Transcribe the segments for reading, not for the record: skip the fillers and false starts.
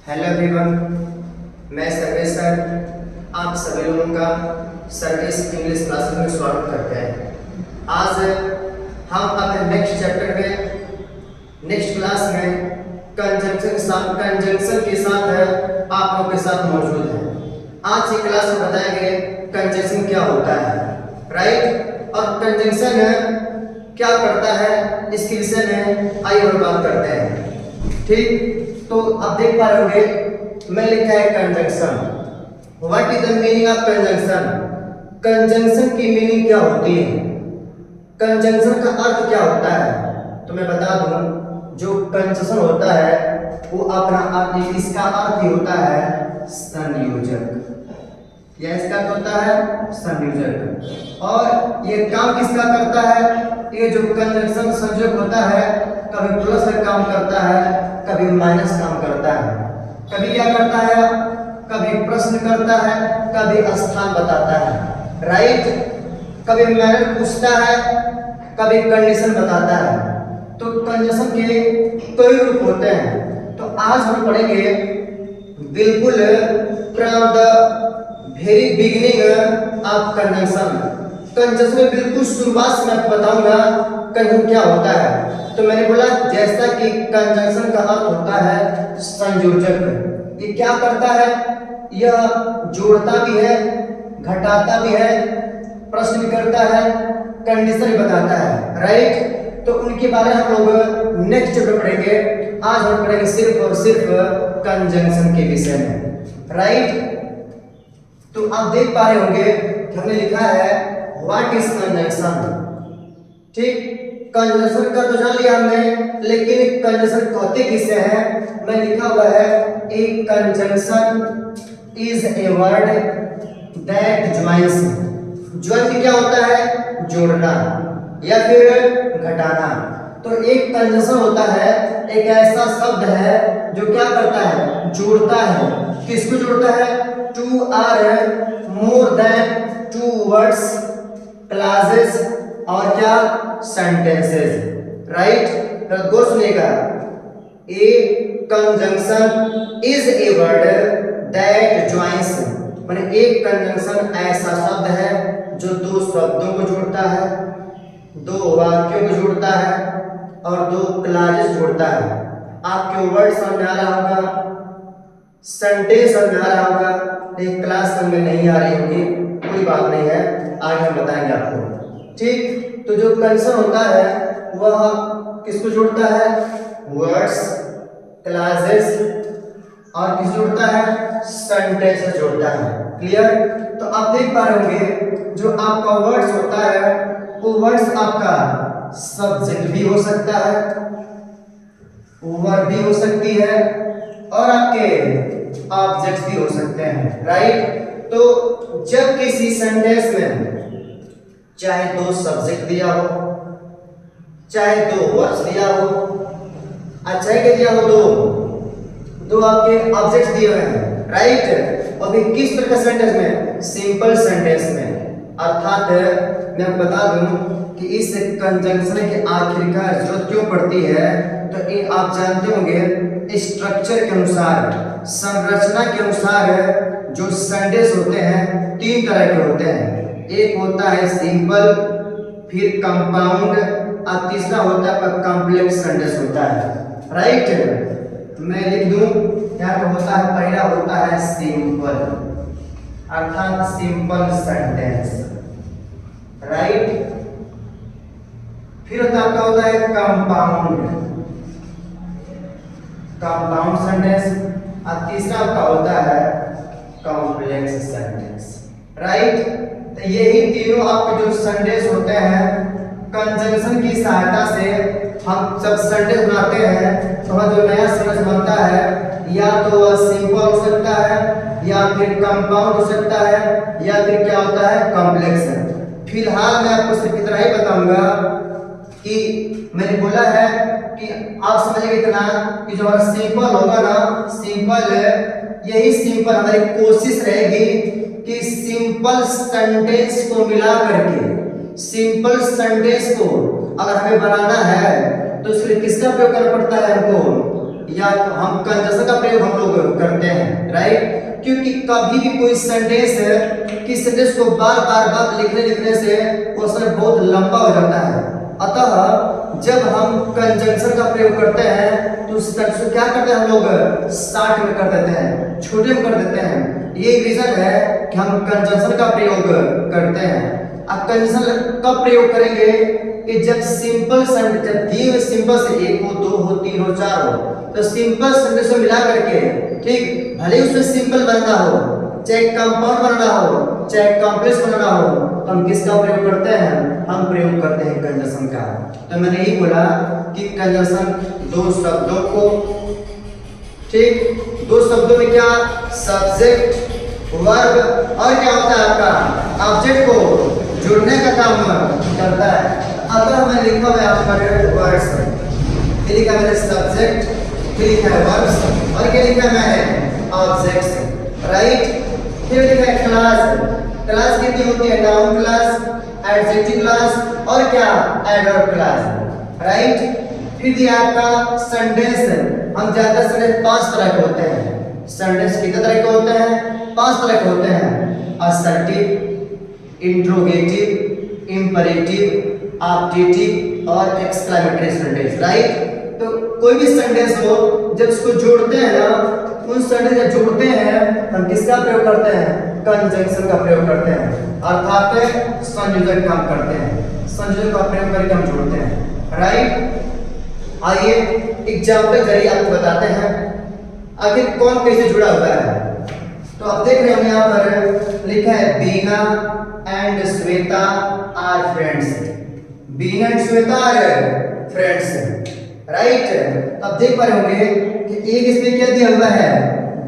Hello everyone, मैं Sarvesh sir आप सभी लोगों का सर्विस इंग्लिश क्लासेस में स्वागत करते हैं। आज हम अपने नेक्स्ट चैप्टर में नेक्स्ट क्लास में कंजंक्शन के साथ आप लोगों के साथ मौजूद हैं। आज की क्लास में बताएंगे कंजंक्शन क्या होता है, राइट, और कंजंक्शन क्या करता है इसके विषय में आइए हम बात करते हैं। ठीक, तो आप देख पा रहे होंगे मैं लिखा है conjunction. What is the meaning of conjunction? Conjunction की मीनिंग क्या होती है, कंजंक्शन का अर्थ क्या होता है? तो मैं बता दूं, जो कंजंक्शन होता है वो अपना अर्थ, इसका अर्थ ही होता है संयोजक, या इसका अर्थ होता है संयोजक। और ये काम किसका करता है? ये जो कंजंक्शन संयोजक होता है कभी प्लस का काम करता है, कभी माइनस काम करता है। कभी क्या करता है? कभी प्रश्न करता है, कभी स्थान बताता है, राइट। कभी मैटर पूछता है, कभी कंडीशन बताता है। तो कंजंक्शन के कई रूप होते हैं। तो आज हम पढ़ेंगे बिल्कुल from the very beginning of conjunction. Conjunction में बिल्कुल शुरुआत से मैं बताऊंगा कंजंक्शन क्या होता है। तो मैंने बोला जैसा कि कंजंक्शन का अर्थ होता है संयोजक। ये क्या करता है? यह जोड़ता भी है, घटाता भी है, प्रश्न भी करता है, कंडीशन भी बताता है, राइट। तो उनके बारे में हम लोग नेक्स्ट चैप्टर पढ़ेंगे। आज हम पढ़ेंगे सिर्फ और सिर्फ कंजंक्शन के विषय में, राइट। तो आप देख पा रहे होंगे कि हमने लिखा है व्हाट इज कंजंक्शन। ठीक, कंजंक्शन का तो जान लिया हमने, लेकिन कंजंक्शन कहते किसे हैं? मैं लिखा हुआ है a conjunction is a word that joins. Join क्या होता है? जोड़ना या फिर घटाना। तो एक कंजंक्शन होता है, एक ऐसा शब्द है जो क्या करता है? जोड़ता है। किसको जोड़ता है? Two or more than two words, classes और क्या? Sentences, right. तो गौर सुनिएगा, a conjunction is a word that joins, माने एक कंजंक्शन ऐसा शब्द है जो दो शब्दों को जोड़ता है, दो वाक्यों को जोड़ता है और दो क्लासेस जोड़ता है। आपके वर्ड समझ में आ रहा होगा, सेंटेंस समझ में आ रहा होगा, एक क्लास समझ में नहीं आ रही होगी, कोई बात नहीं है, आगे हम बताएंगे आपको। ठीक, तो जो कंजंक्शन होता है वह किसको जोड़ता है? वर्ड्स, क्लासेस और किस जोड़ता है? सेंटेंस से जोड़ता है। क्लियर? तो आप देख पा रहे होंगे जो आपका वर्ड्स होता है वो वर्ड्स आपका सब्जेक्ट भी हो सकता है, वर्ब भी हो सकती है और आपके ऑब्जेक्ट भी हो सकते हैं, राइट। तो जब किसी सेंटेंस में चाहे दो सब्जेक्ट दिया हो, चाहे दो वर्ड्स दिया हो, अच्छा है क्या दिया हो? दो आपके ऑब्जेक्ट्स दिए हुए हैं, राइट। और फिर किस तरह का सेंटेंस में? सिंपल सेंटेंस में। अर्थात मैं बता दूं कि इस कंजंक्शन के आखिरकार जरूरत क्यों पड़ती है। तो ये आप जानते होंगे स्ट्रक्चर के अनुसार, संरचना के अनुसार जो सेंटेंस होते हैं तीन तरह के होते हैं। एक होता है सिंपल, फिर कंपाउंड और तीसरा होता है कॉम्प्लेक्स सेंटेंस होता है, राइट। मैं लिख दूं, यहाँ पे होता है, पहला होता है सिंपल अर्थात सिंपल सेंटेंस, राइट। फिर आपका होता है कंपाउंड सेंटेंस और तीसरा आपका होता है कॉम्प्लेक्स सेंटेंस, राइट। तो यही तीनों आपके जो सेंटेंस होते हैं कंजंक्शन की सहायता से हम जब सेंटेंस बनाते हैं तो हमारा जो नया सेंटेंस बनता है या तो वह सिंपल हो सकता है या फिर कंपाउंड हो सकता है या फिर क्या होता है? कॉम्प्लेक्स। फिलहाल मैं आपको सिर्फ इतना ही बताऊंगा कि मैंने बोला है कि आप समझिए इतना कि जो हमारा सिंपल होगा ना, सिंपल यही सिंपल हमारी कोशिश रहेगी कि सिंपल सेंटेंस को मिला करके, सिंपल सेंटेंस को अगर हमें बनाना है तो इसके लिए किसका प्रयोग करना पड़ता है? हमको या हम कंजंक्शन का प्रयोग हम लोग करते हैं, राइट। क्योंकि कभी भी कोई सेंटेंस की सेंटेंस को बार बार लिखने से वो सब बहुत लंबा हो जाता है। अतः जब हम कंजंक्शन का प्रयोग करते हैं तो उस सेंटेंस को क्या करते हैं हम लोग शॉर्ट में कर देते हैं, छोटे में कर देते हैं। ये रीजन है कि हम कंजंक्शन का प्रयोग करते हैं। अब कंजंक्शन कब प्रयोग करेंगे कि जब सिंपल सेंटेंस, जब दिए हुए सिंपल से एक हो, दो हो, तीन हो, चार हो, तो सिंपल सेंटेंस को मिला करके, ठीक, भले उसमें सिंपल बनना हो, चाहे कंपाउंड बनना हो, चाहे कॉम्प्लेक्स बनना हो, तो हम किसका प्रयोग करते हैं? हम प्रयोग करते हैं कंजंक्शन का। तो मैंने यही बोला कि कंजंक्शन दो शब्दों को, ठीक, दो शब्दों में क्या सब्जेक्ट, वर्ब और क्या होता है आपका ऑब्जेक्ट को जोड़ने का काम करता है। अगर मैं लिखा हुआ यहाँ पर वर्ड्स, ये लिखा मैंने सब्जेक्ट, फिर लिखा है वर्ब्स और क्या लिखा है मैंने ऑब्जेक्ट्स, राइट। फिर लिखा है क्लास, क्लास कितनी होती है? नाउन क्लास, एडजेक्टिव क्लास और क्या एडवर्ब क्लास, राइट। फिर दिया आपका सेंटेंस, हम ज्यादा सेंटेंस 5 तरह के होते हैं। सेंटेंस कितने तरह के होते हैं? 5 तरह के होते हैं। असर्टिव, इंट्रोगेटिव, इंपरेटिव, ऑब्जेक्टिव और एक्सक्लेमेटरी सेंटेंस, राइट। तो कोई भी सेंटेंस हो जब इसको जोड़ते हैं ना, उन सेंटेंस को जोड़ते हैं हम किसका प्रयोग करते हैं? कंजंक्शन का प्रयोग करते हैं, अर्थात संयोजक काम करते हैं। संयोजक का प्रयोग करके हम जोड़ते हैं, राइट। आइए एग्जाम्पल जरिए आपको बताते हैं आखिर कौन कैसे जुड़ा हुआ है। तो आप देख रहे होंगे यहाँ पर लिखा है Bina and Shweta are friends. Bina and Shweta are friends, right. अब देख पा रहे होंगे कि एक इसमें क्या दिया हुआ है?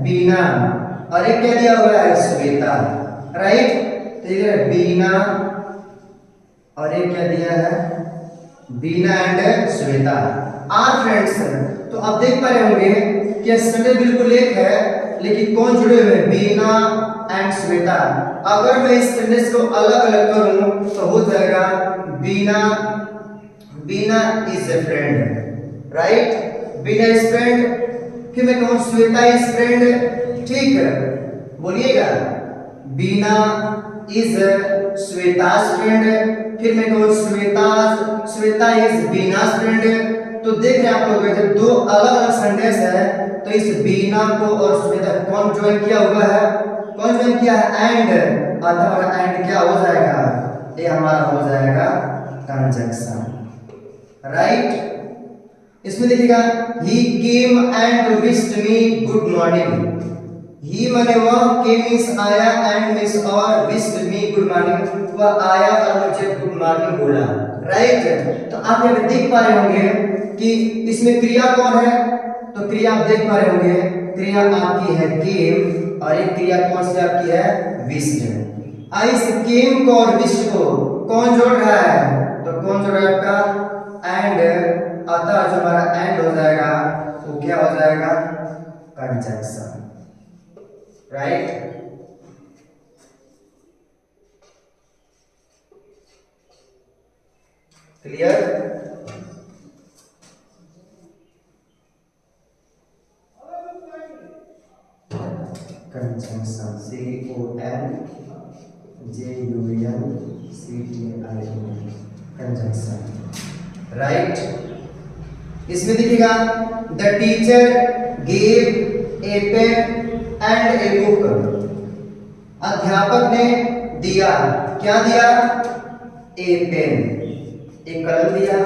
बीना, और एक क्या दिया हुआ है? श्वेता, राइट। तो ये बीना और एक क्या दिया है? Bina and Shweta are friends. तो आप देख पा रहे होंगे कि सेंटेंस बिल्कुल एक है लेकिन कौन जुड़े हुए हैं? बीना एंड श्वेता। अगर मैं इस सेंटेंस को अलग अलग करूं तो हो जाएगा Bina, Bina is a friend, right. Bina is friend. फिर मैं कहूं श्वेता इज फ्रेंड, ठीक है, बोलिएगा। बीना इज श्वेता's फ्रेंड, फिर मैं कहूं श्वेता इज बीना's फ्रेंड। तो देख रहे हैं आप लोग जब दो अलग अलग सेंटेंस है तो इस बीना को और श्वेता कौन ज्वाइन किया हुआ है? कौन ज्वाइन किया है? एंड। अथवा एंड क्या हो जाएगा? ये हमारा हो जाएगा कंजंक्शन, राइट। इसमें देखिएगा he came and wished me good morning. He माने वह, केम मींस आया, एंड मींस और, विश्ड मी गुड मॉर्निंग, वह आया और मुझे गुड मॉर्निंग बोला, राइट। तो आप ये देख पा रहे होंगे कि इसमें क्रिया कौन है? तो क्रिया आप देख पा रहे होंगे, क्रिया आपकी है केम और एक क्रिया कौन सी आपकी है? विश्ड। इस केम को और विश्ड को कौन जोड़ रहा है? तो कौन जोड़ रहा है आपका? एंड। अतः जो हमारा एंड हो जाएगा वो क्या हो जाएगा? Conjunction, right. Clear? Conjunction, CONJUNCTION, conjunction, right. इसमें देखिएगा the teacher gave a pen and a book. अध्यापक ने दिया, क्या दिया? ए पेन, एक कलम दिया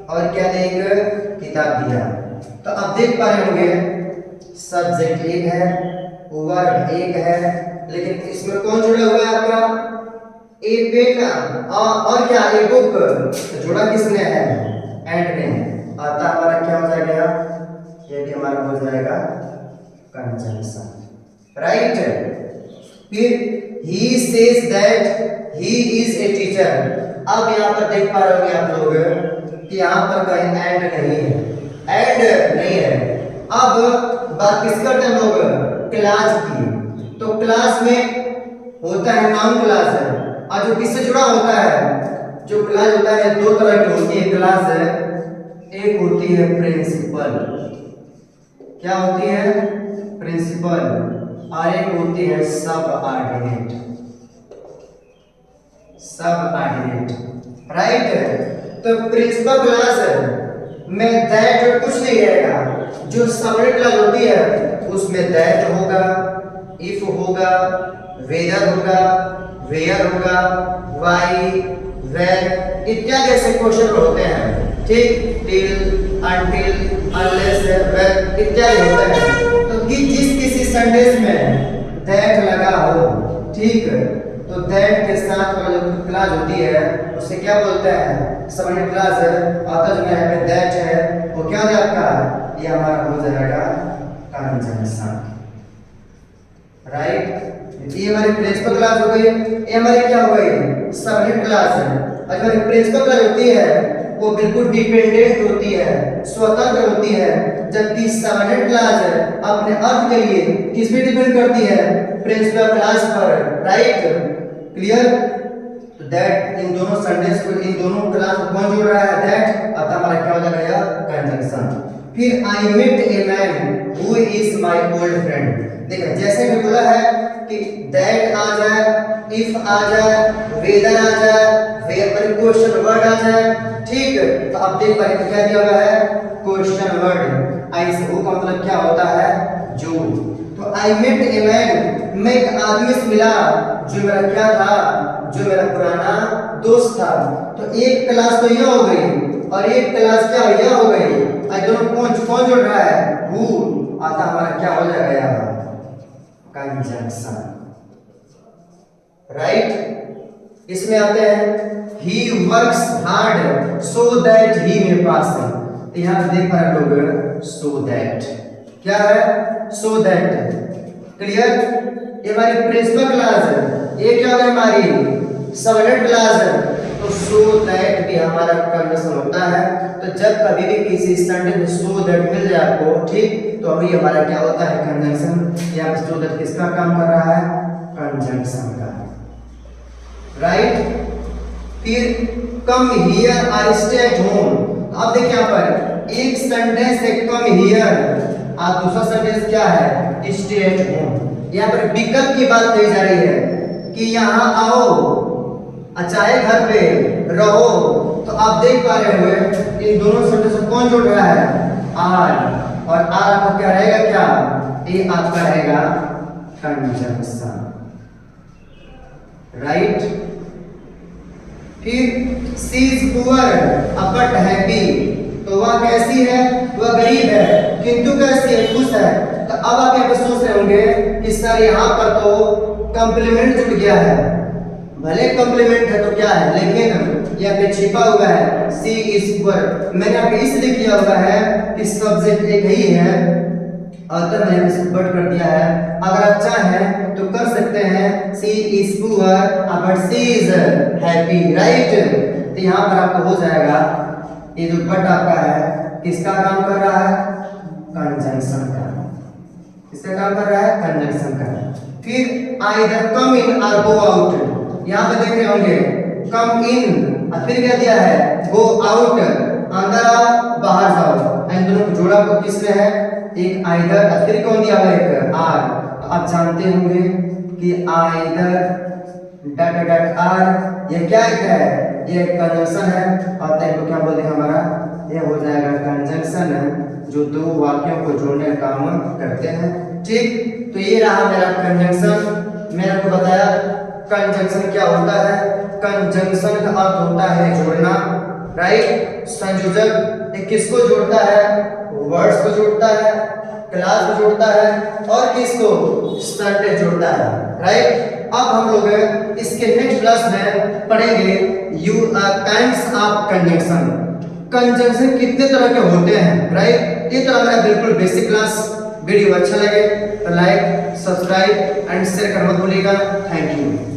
और क्या दिया? एक किताब दिया। तो आप देख पा रहे होंगे सब्जेक्ट एक है, वर्ब एक है, लेकिन इसमें कौन जुड़ा हुआ है आपका? ए पेन और क्या? A book. तो जुड़ा किसने है? एंड ने। अतः हमारा क्या हो जाएगा? ये भी हमारा हो जाएगा कंजंक्शन, राइट। फिर he says that he is a teacher. अब यहाँ पर देख पा रहे होंगे आप लोग कि यहाँ पर कहीं एंड नहीं है, एंड नहीं है। अब बात किस करते हैं हम लोग? क्लास की। तो क्लास में होता है नाउन क्लास है, और जो किससे जुड़ा होता है? जो क्लास होता है दो तरह की होती है क्लास है, एक होती है प्रिंसिपल क्या होती है? प्रिंसिपल। और एक होती है सब ऑर्डिनेट। सब ऑर्डिनेट, राइट। तो प्रिंसिपल क्लास में दैट कुछ नहीं रहेगा। जो सबऑर्डिनेट क्लास होती है उसमें दैट होगा, इफ होगा, वेदर होगा, वेयर होगा, वाई, वेर इत्यादि ऐसे क्वेश्चन होते हैं, ठीक। टिल, अनटिल, अनलेस, वेर इत्यादि होते हैं। तो कि जिस किसी सेंटेंस में दैट लगा हो, ठीक, तो दैट के साथ जो क्लॉज होती है उसे क्या बोलते हैं? सबऑर्डिनेट क्लॉज है। अतः जो यहाँ पे दैट है वो क्या है आपका? ये हमारा हो जाएगा कंजंक्शन, राइट। ये हमारी प्रिंसिपल क्लॉज हो गई, ये हमारी क्या हो गई? सबऑर्डिनेट क्लॉज है। और हमारी प्रिंसिपल क्लॉज होती है वो बिल्कुल डिपेंडेंट होती है, स्वतंत्र होती है, जबकि सबऑर्डिनेट क्लॉज अपने अर्थ के लिए किस पे डिपेंड करती है? प्रिंसिपल क्लॉज पर, राइट। क्लियर? तो दैट इन दोनों सेंटेंस को, इन दोनों क्लॉज को कौन जोड़ रहा है? दैट। अतः हमारा क्या हो जाएगा? कंजंक्शन। फिर I met a man who is my old friend. देखिए जैसे भी बोला है कि दैट आ जाए, इफ आ जाए, वेदर आ जाए, वेयर पर क्वेश्चन वर्ड आ जाए, ठीक। तो आप देख पाएंगे तो क्या दिया हुआ है? Question word. आई से वो का मतलब क्या होता है? जो। तो आई मेट ए मैन, मैं एक आदमी से मिला जो मेरा क्या था? जो मेरा पुराना दोस्त था। तो एक क्लास तो यह हो गई और एक क्लास क्या यह हो गई। आई दोनों कौन जोड़ रहा है? हु। आता हमारा क्या हो जाएगा यहाँ? Conjunction, right. इसमें आते हैं he works hard so that he may pass। तो यहाँ पे देख पा रहे लोग so that क्या है? so that। क्लियर? ये हमारी प्रिंसिपल क्लास है, ये क्या है? हमारी सबऑर्डिनेट क्लास है। तो so that भी हमारा कंजंक्शन होता है। तो जब कभी भी किसी सेंटेंस में so that मिल जाए आपको, ठीक, तो अभी हमारा क्या होता है? कंजंक्शन। यहाँ पे so that किसका काम कर रहा है? कंजंक्शन का, राइट। फिर कम हियर और स्टे एट होम। अब देखिए यहाँ पर एक सेंटेंस है कम हियर और दूसरा सेंटेंस क्या है? Stay at home. यहाँ पर विकल्प की बात कही जा रही है कि यहाँ आओ चाहे घर पे रहो। तो आप देख पा रहे हुए इन दोनों सेंटेंस को कौन जोड़ रहा है? आर। और आर आपका क्या रहेगा? क्या? ये आपका रहेगा कंजंक्शन, राइट। फिर सी इज पुअर बट हैप्पी। तो वह कैसी है? वह गरीब है किंतु कैसी है? खुश है। तो अब आप यहाँ पे सोच रहे होंगे कि सर यहाँ पर तो कॉम्प्लीमेंट जुड़ गया है। भले कॉम्प्लीमेंट है तो क्या है, लेकिन यहाँ पे छिपा हुआ है सी इज पुअर। मैंने यहाँ पे इसलिए किया हुआ है कि सब्जेक्ट एक ही है, अतः मैंने इसको बट कर दिया है। अगर आप चाहें तो कर सकते हैं she is poor but she is happy, right. तो यहाँ पर आपको हो जाएगा ये जो बट आपका है किसका काम कर रहा है? कंजंक्शन का। किसका काम कर रहा है? कंजंक्शन का। फिर आइदर कम इन और गो आउट। यहाँ पे देख रहे होंगे कम इन और फिर क्या दिया है? गो आउट, अंदर आओ बाहर जाओ। इन दोनों को जोड़ा को किसने है? एक आइदर और फिर कौन दिया हुआ? एक आर। तो आप जानते होंगे कि आइदर डट डट आर ये क्या है? ये कंजंक्शन है। और तेरे क्या बोलते हैं? हमारा ये हो जाएगा कंजंक्शन है जो दो वाक्यों को जोड़ने का काम करते हैं, ठीक। तो ये रहा मेरा कंजंक्शन। मैंने आपको बताया कंजंक्शन क्या होता है। कंजंक्शन का अर्थ होता है जोड़ना, राइट। संयोजक ये किसको जोड़ता है? वर्ड्स को जोड़ता है, क्लास को जोड़ता है और किसको? सेंटेंस जोड़ता है, राइट। अब हम लोग इसके नेक्स्ट क्लास में पढ़ेंगे काइंड्स ऑफ कंजंक्शन। कंजंक्शन कितने तरह के होते हैं, राइट। ये तो हमारा बिल्कुल बेसिक क्लास। वीडियो अच्छा लगे तो लाइक, सब्सक्राइब एंड शेयर करना मत भूलिएगा। Thank you.